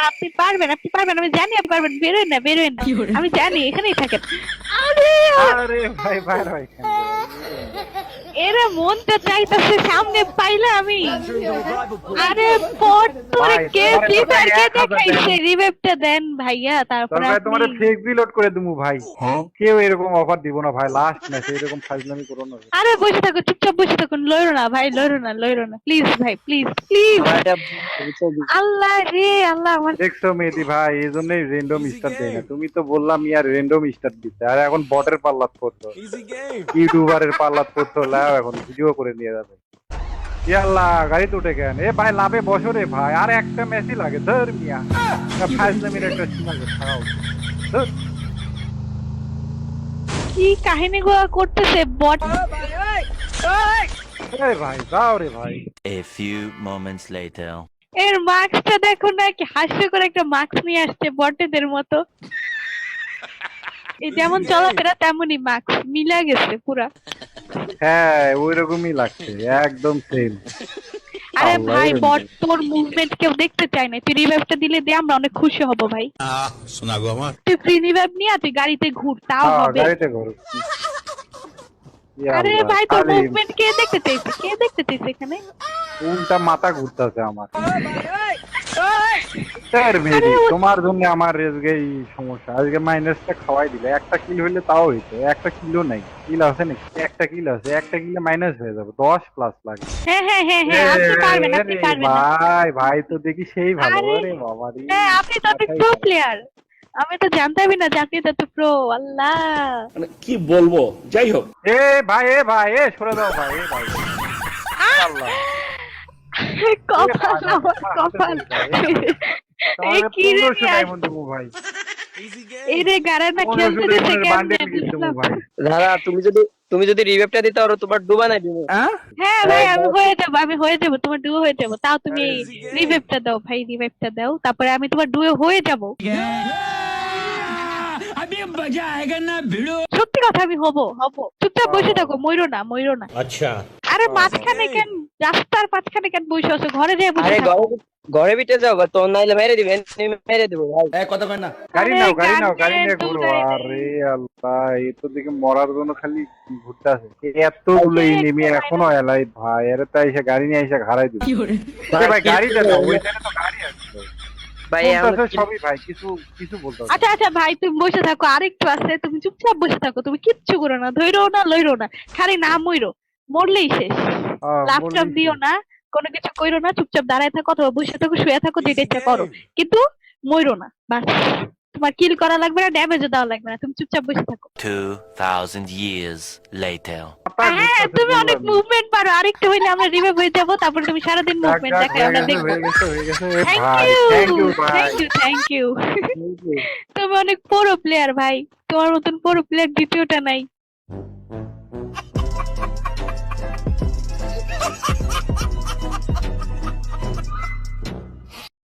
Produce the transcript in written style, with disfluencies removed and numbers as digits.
আপনি পারবেন, আপনি পারবেন, আমি জানি আপনি পারবেন। বেরোয় না, বেরোয় না, আমি জানি, এখানেই থাকেন। আরে আরে ভাই বাইর হয় কেন এরা মনটা চাইতেছে সামনে পাইলে আমি। আরে পর তোরে ভাই কে তোমারে তো ভাই ফ্লিপার কে 1000 দেখাইছে? দেন রিভাইভটা দেন ভাইয়া, তারপরে দরকার আপনি। তোমারে ফেক রিলোড করে দিমু ভাই কেউ এরকম অফার দিব না ভাই লাস্ট ম্যাচে এরকম ফাজলামি করো না আরে বসে থাকো, চুপচাপ বসে থাকুন, লড়ো না ভাই, লড়ো না, লড়ো না, প্লিজ ভাই, প্লিজ প্লিজ। আমার একটা ছবি। আল্লাহ রে আল্লাহ, আমার দেখছো মেহেদি ভাই এই জন্যই রেন্ডম স্টার দেয় না তুমি তো বললাম ইয়ার রেন্ডম স্টার দিতে আর এখন বটের পাল্লাত পড়তো ইউটিউবারের পাল্লাত পড়তো লাও এখন ভিডিও করে নিয়ে যাবে ইয়াল্লাহ গাড়িতে উঠে কেন এ ভাই লাভে বসো রে ভাই আর একটা ম্যাচই লাগে ধর মিয়া ফাজলামির একটা সীমা ছাড়াও ধর কি কাহিনী গুলো করতেছে বট। এই ভাই যাও রে ভাই A few moments later. এর মাস্কটা দেখো না, কি হাস্য করে একটা মাস্ক নিয়ে আসছে বটেদের মতো। এই যেমন চলাফেরা তেমনই মাস্ক মিলা গেছে পুরা। হ্যাঁ ওইরকমই লাগছে একদম সেম আরে আল্লাহ ভাই রে। বট, তোর মুভমেন্ট কেউ দেখতে চায় না, তুই রিভাইভটা দিলে দে, আমরা অনেক খুশি হব ভাই। শোনা গো আমার তুই ফ্রি রিভাইভ নিয়ে তুই গাড়িতে ঘুর, তাও হ্যাঁ, হবে। গাড়িতে করো আরে ইয়াল্লাহ, ভাই তোর খালি মুভমেন্ট কে দেখতে চাইছে, কে দেখতে চাইছে এখানে? উল্টা মাথা ঘুরতেছে আমার স্যার মেরি তোমার জন্য আমার রেজগেই সমস্যা আজকে মাইনাসটা খাওয়াই দিলে একটা কিল হইলে তাও হইতো একটা কিলো নাই কিল আছে নাকি একটা কিল আছে একটা কিলে মাইনাস হয়ে যাবে 10 প্লাস লাগে হ্যাঁ হ্যাঁ হ্যাঁ হ্যাঁ, আপনি পারবেন, আপনি আরে পারবেন। ভাই ভাই তো দেখি সেই ভালো আরে, আরে বাবা রে হ্যাঁ আপনি তো অনেক প্রো প্লেয়ার, আমি তো জানতামই না যে আপনি তো প্রো। আল্লাহ, মানে কি বলবো যাই হোক এ ভাই সরে দাও ভাই এ ভাই আল্লাহ কপাল আমার কপাল। এই তাহলে কি রে 1500 ডায়মন্ড দেবো ভাই এই রে গারানা 1500 খেলতে দিছে ডায়মন্ডের বান্ডেল কেমনে গিফট দেবো বুঝলাম। ভাই দাদা তুমি যদি রিভাইভটা দিতে পারো তোমার ডুবা নাই দিব। হ্যাঁ ভাই আমি হয়ে যাবো, আমি হয়ে যাবো, তোমার ডুও হয়ে যাবো, তাও তুমি রিভাইভটা দাও ভাই, রিভাইভটা দাও, তারপরে আমি তোমার ডুও হয়ে যাবো। সত্যি কথা, আমি হবো হবো, চুপচাপ বসে থাকো, মইরো না, মইরো না। আচ্ছা আরে মাঝখানে কেন, রাস্তার মাঝখানে কেন বসে আছো? ঘরে যেয়ে বসে আরে থাকো। ঘরে বিটে যাও তো নাইলে মেরে দিবেন মেরে দেবো ভাই। কথা কয় না গাড়ি আরে নাও গাড়ি নাও গান গাড়ি নিয়ে নিয়ে ঘুরো দৌড়াই। আরে আল্লাহ এই তো দেখে মরার জন্য খালি ঘুরতে আছে এতগুলো নেমে এখনো এলাই ভাই আরে তাই এসে গাড়ি নিয়ে এসে ঘাড়াই দিবে ভাই গাড়িটা দাও ওইখানে তো গাড়ি আছে ভাই বলতেছে সবই ভাই কিছু কিছু বলতে হবে আচ্ছা আচ্ছা ভাই, তুমি বসে থাকো, আরেকটু আছে, তুমি চুপচাপ বসে থাকো, তুমি কিচ্ছু করো না, ধৈরো না লইরো না, খালি না মইরো, মরলেই শেষ। লাভ টাভ বললি দিও না, কোনো কিছু কইরো না, চুপচাপ দাঁড়ায় থাকো অথবা বসে থাকো, শুয়ে থাকো, যেটা ইচ্ছা করো, কিন্তু মইরো না, বাস। তোমার কিল করা লাগবে না, ড্যামেজও দেওয়া লাগবে না, তুমি চুপচাপ বসে থাকো। 2000 years later. হ্যাঁ তুমি অনেক মুভমেন্ট পারো, আরেকটু হইলে আমরা রিভাইভ হয়ে যাবো, তারপরে তুমি সারাদিন মুভমেন্ট দেখাই, আমরা দেখবো। হয়ে গেছে থ্যাংক ভাই ইউ, থ্যাংক ইউ ভাই থ্যাংক ইউ, থ্যাংক ইউ। তুমি অনেক বড় প্লেয়ার ভাই, তোমার মতন বড় প্লেয়ার দ্বিতীয়টা নাই।